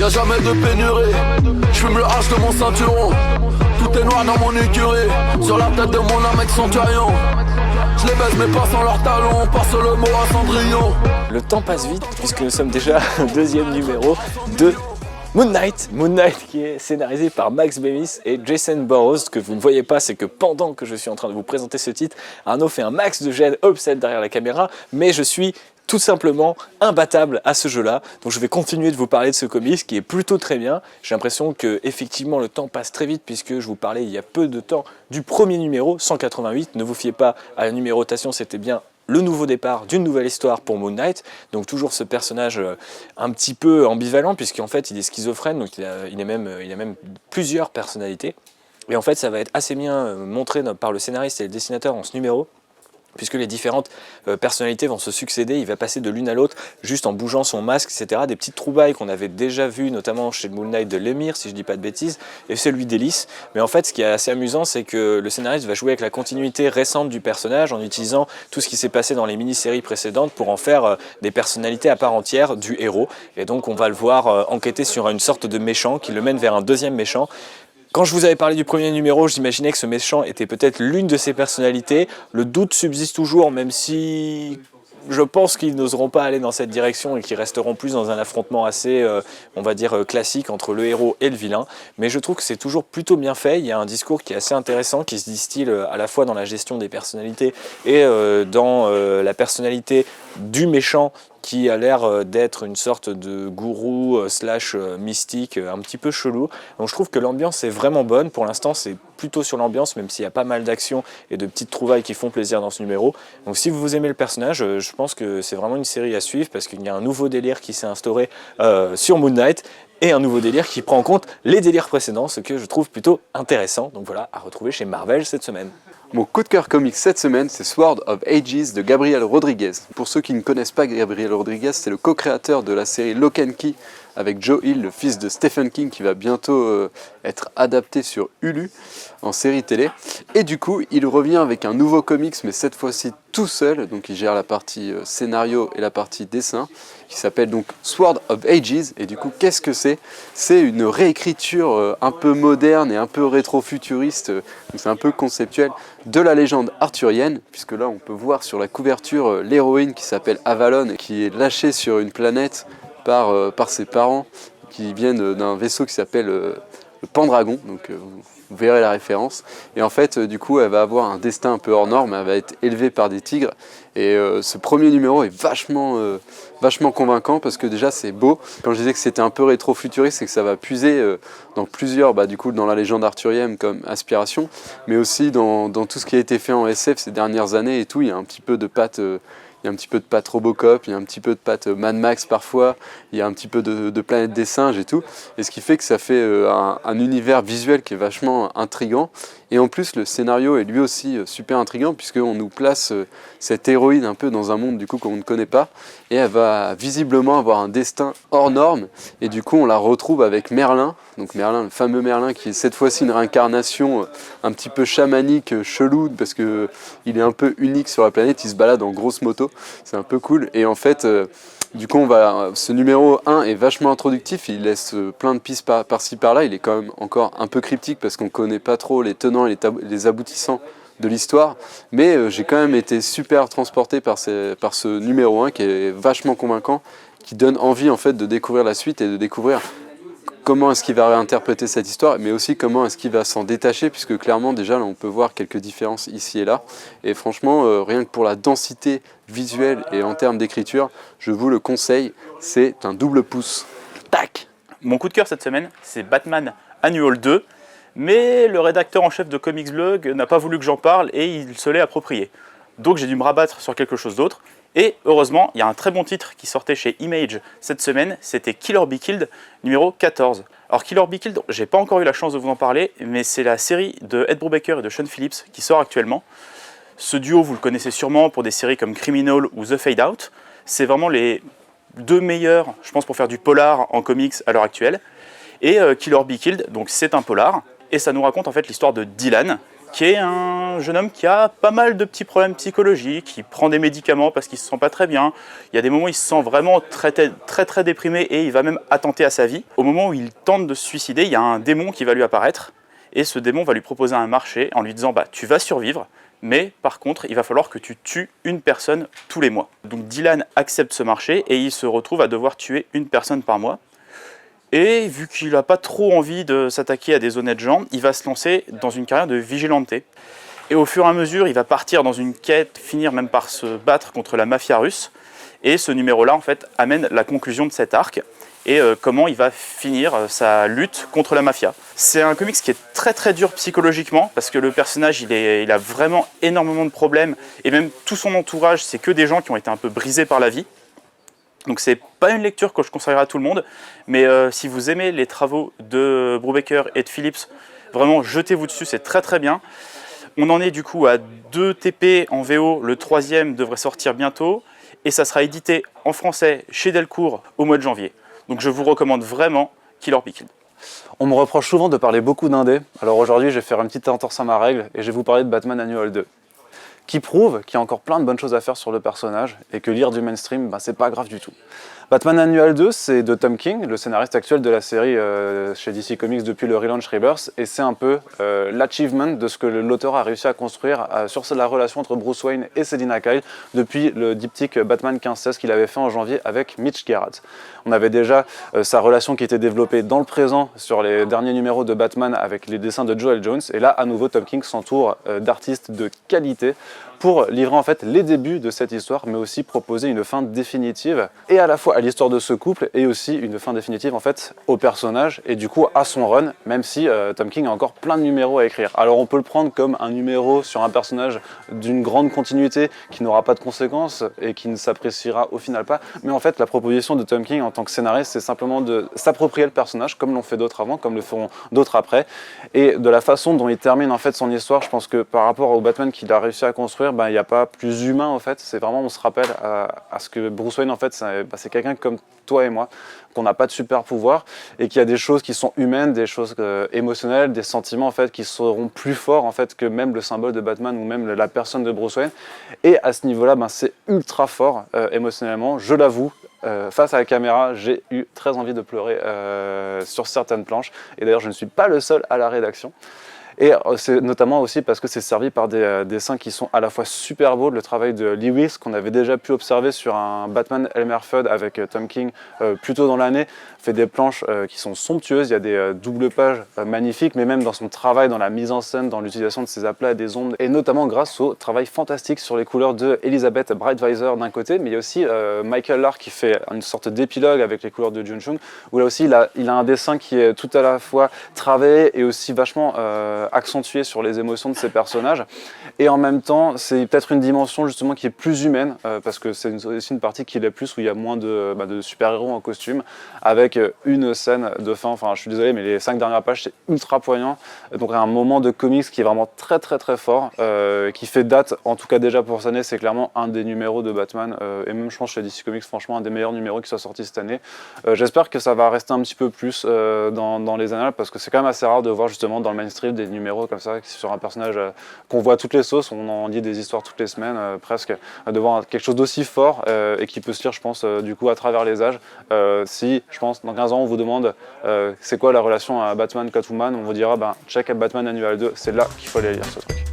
Y'a jamais de pénurie. J'fume le H de mon ceinturon. Tout est noir dans mon écurie. Sur la tête de mon âme avec Centurion. Je les baise mais pas sans leurs talons. On passe le mot à Cendrillon. Le temps passe vite puisque nous sommes déjà au deuxième numéro de Moon Knight. Moon Knight qui est scénarisé par Max Bemis et Jason Burrows. Ce que vous ne voyez pas, c'est que pendant que je suis en train de vous présenter ce titre, Arnaud fait un max de gêne obscène derrière la caméra, mais je suis tout simplement imbattable à ce jeu-là. Donc je vais continuer de vous parler de ce comics qui est plutôt très bien. J'ai l'impression que effectivement le temps passe très vite puisque je vous parlais il y a peu de temps du premier numéro, 188. Ne vous fiez pas à la numérotation, c'était bien le nouveau départ d'une nouvelle histoire pour Moon Knight. Donc toujours ce personnage un petit peu ambivalent puisqu'en fait il est schizophrène, donc il a même plusieurs personnalités. Et en fait ça va être assez bien montré par le scénariste et le dessinateur en ce numéro, puisque les différentes personnalités vont se succéder. Il va passer de l'une à l'autre juste en bougeant son masque, etc. Des petites trouvailles qu'on avait déjà vues, notamment chez le Moon Knight de Lemire, si je dis pas de bêtises, et celui d'Ellis. Mais en fait, ce qui est assez amusant, c'est que le scénariste va jouer avec la continuité récente du personnage en utilisant tout ce qui s'est passé dans les mini-séries précédentes pour en faire des personnalités à part entière du héros. Et donc, on va le voir enquêter sur une sorte de méchant qui le mène vers un deuxième méchant. Quand je vous avais parlé du premier numéro, j'imaginais que ce méchant était peut-être l'une de ses personnalités. Le doute subsiste toujours, même si je pense qu'ils n'oseront pas aller dans cette direction et qu'ils resteront plus dans un affrontement assez, on va dire, classique entre le héros et le vilain. Mais je trouve que c'est toujours plutôt bien fait. Il y a un discours qui est assez intéressant, qui se distille à la fois dans la gestion des personnalités et dans la personnalité du méchant, qui a l'air d'être une sorte de gourou slash mystique un petit peu chelou. Donc je trouve que l'ambiance est vraiment bonne. Pour l'instant, c'est plutôt sur l'ambiance, même s'il y a pas mal d'actions et de petites trouvailles qui font plaisir dans ce numéro. Donc si vous aimez le personnage, je pense que c'est vraiment une série à suivre parce qu'il y a un nouveau délire qui s'est instauré sur Moon Knight et un nouveau délire qui prend en compte les délires précédents, ce que je trouve plutôt intéressant. Donc voilà, à retrouver chez Marvel cette semaine. Mon coup de cœur comics cette semaine, c'est Sword of Ages de Gabriel Rodriguez. Pour ceux qui ne connaissent pas Gabriel Rodriguez, c'est le co-créateur de la série Lock and Key avec Joe Hill, le fils de Stephen King, qui va bientôt être adapté sur Hulu en série télé. Et du coup, il revient avec un nouveau comics, mais cette fois-ci tout seul. Donc il gère la partie scénario et la partie dessin, qui s'appelle donc Sword of Ages. Et du coup, qu'est-ce que c'est? C'est une réécriture un peu moderne et un peu rétro-futuriste, donc c'est un peu conceptuel, de la légende arthurienne, puisque là on peut voir sur la couverture l'héroïne qui s'appelle Avalon, et qui est lâchée sur une planète par ses parents, qui viennent d'un vaisseau qui s'appelle le Pendragon, donc vous verrez la référence. Et en fait, du coup, elle va avoir un destin un peu hors norme, elle va être élevée par des tigres. Et ce premier numéro est vachement convaincant parce que déjà c'est beau. Quand je disais que c'était un peu rétro-futuriste, c'est que ça va puiser dans plusieurs, du coup dans la légende arthurienne comme inspiration, mais aussi dans tout ce qui a été fait en SF ces dernières années et tout. Il y a un petit peu de patte. Il y a un petit peu de patte Robocop, il y a un petit peu de patte Mad Max parfois, il y a un petit peu de Planète des Singes et tout. Et ce qui fait que ça fait un univers visuel qui est vachement intriguant. Et en plus, le scénario est lui aussi super intriguant puisqu'on nous place cette héroïne un peu dans un monde du coup qu'on ne connaît pas. Et elle va visiblement avoir un destin hors norme. Et du coup, on la retrouve avec Merlin. Donc Merlin, le fameux Merlin qui est cette fois-ci une réincarnation un petit peu chamanique, chelou, parce qu'il est un peu unique sur la planète. Il se balade en grosse moto. C'est un peu cool. Et en fait, du coup, ce numéro 1 est vachement introductif. Il laisse plein de pistes par-ci par-là. Il est quand même encore un peu cryptique parce qu'on ne connaît pas trop les tenants et les aboutissants de l'histoire. Mais j'ai quand même été super transporté par ce numéro 1 qui est vachement convaincant, qui donne envie en fait de découvrir la suite et de découvrir comment est-ce qu'il va réinterpréter cette histoire, mais aussi comment est-ce qu'il va s'en détacher, puisque clairement déjà là on peut voir quelques différences ici et là. Et franchement, rien que pour la densité visuelle et en termes d'écriture, je vous le conseille, c'est un double pouce. Tac! Mon coup de cœur cette semaine, c'est Batman Annual 2, mais le rédacteur en chef de Comics Blog n'a pas voulu que j'en parle et il se l'est approprié. Donc j'ai dû me rabattre sur quelque chose d'autre. Et heureusement, il y a un très bon titre qui sortait chez Image cette semaine, c'était Kill Be Killed numéro 14. Alors Kill Be Killed, j'ai pas encore eu la chance de vous en parler, mais c'est la série de Ed Brubaker et de Sean Phillips qui sort actuellement. Ce duo, vous le connaissez sûrement pour des séries comme Criminal ou The Fade Out. C'est vraiment les deux meilleurs, je pense, pour faire du polar en comics à l'heure actuelle. Et Kill Be Killed, donc c'est un polar, et ça nous raconte en fait l'histoire de Dylan, qui est un jeune homme qui a pas mal de petits problèmes psychologiques, il prend des médicaments parce qu'il se sent pas très bien, il y a des moments où il se sent vraiment très déprimé et il va même attenter à sa vie. Au moment où il tente de se suicider, il y a un démon qui va lui apparaître et ce démon va lui proposer un marché en lui disant bah, tu vas survivre, mais par contre il va falloir que tu tues une personne tous les mois. Donc Dylan accepte ce marché et il se retrouve à devoir tuer une personne par mois. Et vu qu'il n'a pas trop envie de s'attaquer à des honnêtes gens, il va se lancer dans une carrière de vigilante. Et au fur et à mesure, il va partir dans une quête, finir même par se battre contre la mafia russe. Et ce numéro-là, en fait, amène la conclusion de cet arc et comment il va finir sa lutte contre la mafia. C'est un comics qui est très dur psychologiquement parce que le personnage, il a vraiment énormément de problèmes et même tout son entourage, c'est que des gens qui ont été un peu brisés par la vie. Donc c'est pas une lecture que je conseillerais à tout le monde, mais si vous aimez les travaux de Brubaker et de Phillips, vraiment jetez-vous dessus, c'est très bien. On en est du coup à 2 TP en VO, le 3e devrait sortir bientôt, et ça sera édité en français chez Delcourt au mois de janvier. Donc je vous recommande vraiment Killer Be Killed. On me reproche souvent de parler beaucoup d'indés, alors aujourd'hui je vais faire une petite entorse à ma règle et je vais vous parler de Batman Annual 2. Qui prouve qu'il y a encore plein de bonnes choses à faire sur le personnage et que lire du mainstream, c'est pas grave du tout. Batman Annual 2, c'est de Tom King, le scénariste actuel de la série chez DC Comics depuis le relaunch Rebirth, et c'est un peu l'achievement de ce que l'auteur a réussi à construire sur la relation entre Bruce Wayne et Selina Kyle depuis le diptyque Batman 1516 qu'il avait fait en janvier avec Mitch Gerads. On avait déjà sa relation qui était développée dans le présent sur les derniers numéros de Batman avec les dessins de Joel Jones, et là à nouveau Tom King s'entoure d'artistes de qualité pour livrer en fait les débuts de cette histoire, mais aussi proposer une fin définitive, et à la fois à l'histoire de ce couple, et aussi une fin définitive en fait au personnage, et du coup à son run, même si Tom King a encore plein de numéros à écrire. Alors on peut le prendre comme un numéro sur un personnage d'une grande continuité qui n'aura pas de conséquences, et qui ne s'appréciera au final pas, mais en fait la proposition de Tom King en tant que scénariste, c'est simplement de s'approprier le personnage, comme l'ont fait d'autres avant, comme le feront d'autres après, et de la façon dont il termine en fait son histoire, je pense que par rapport au Batman qu'il a réussi à construire, il n'y a pas plus humain en fait, c'est vraiment, on se rappelle à ce que Bruce Wayne en fait, c'est quelqu'un comme toi et moi, qu'on n'a pas de super pouvoir et qu'il y a des choses qui sont humaines, des choses émotionnelles, des sentiments en fait qui seront plus forts en fait que même le symbole de Batman ou même la personne de Bruce Wayne. Et à ce niveau-là, c'est ultra fort émotionnellement, je l'avoue. Face à la caméra, j'ai eu très envie de pleurer sur certaines planches, et d'ailleurs je ne suis pas le seul à la rédaction. Et c'est notamment aussi parce que c'est servi par des dessins qui sont à la fois super beaux, le travail de Lewis qu'on avait déjà pu observer sur un Batman Elmer Fudd avec Tom King plus tôt dans l'année, fait des planches qui sont somptueuses, il y a des doubles pages magnifiques, mais même dans son travail, dans la mise en scène, dans l'utilisation de ses aplats et des ombres, et notamment grâce au travail fantastique sur les couleurs de Elizabeth Breitweiser d'un côté, mais il y a aussi Michael Lark qui fait une sorte d'épilogue avec les couleurs de Jun Chung, où là aussi il a un dessin qui est tout à la fois travaillé et aussi vachement accentué sur les émotions de ses personnages, et en même temps c'est peut-être une dimension justement qui est plus humaine, parce que c'est aussi une partie qui l'est plus, où il y a moins de super-héros en costume, avec une scène de fin, enfin je suis désolé mais les 5 dernières pages c'est ultra poignant, donc un moment de comics qui est vraiment très fort, qui fait date, en tout cas déjà pour cette année, c'est clairement un des numéros de Batman, et même je pense chez DC Comics franchement un des meilleurs numéros qui soit sorti cette année. J'espère que ça va rester un petit peu plus dans les annales, parce que c'est quand même assez rare de voir justement dans le mainstream des numéros comme ça, sur un personnage qu'on voit toutes les sauces, on en lit des histoires toutes les semaines presque, de voir quelque chose d'aussi fort et qui peut se lire je pense du coup à travers les âges. Si je pense dans 15 ans on vous demande c'est quoi la relation à Batman Catwoman, on vous dira check Batman Annual 2, c'est là qu'il faut aller lire ce truc.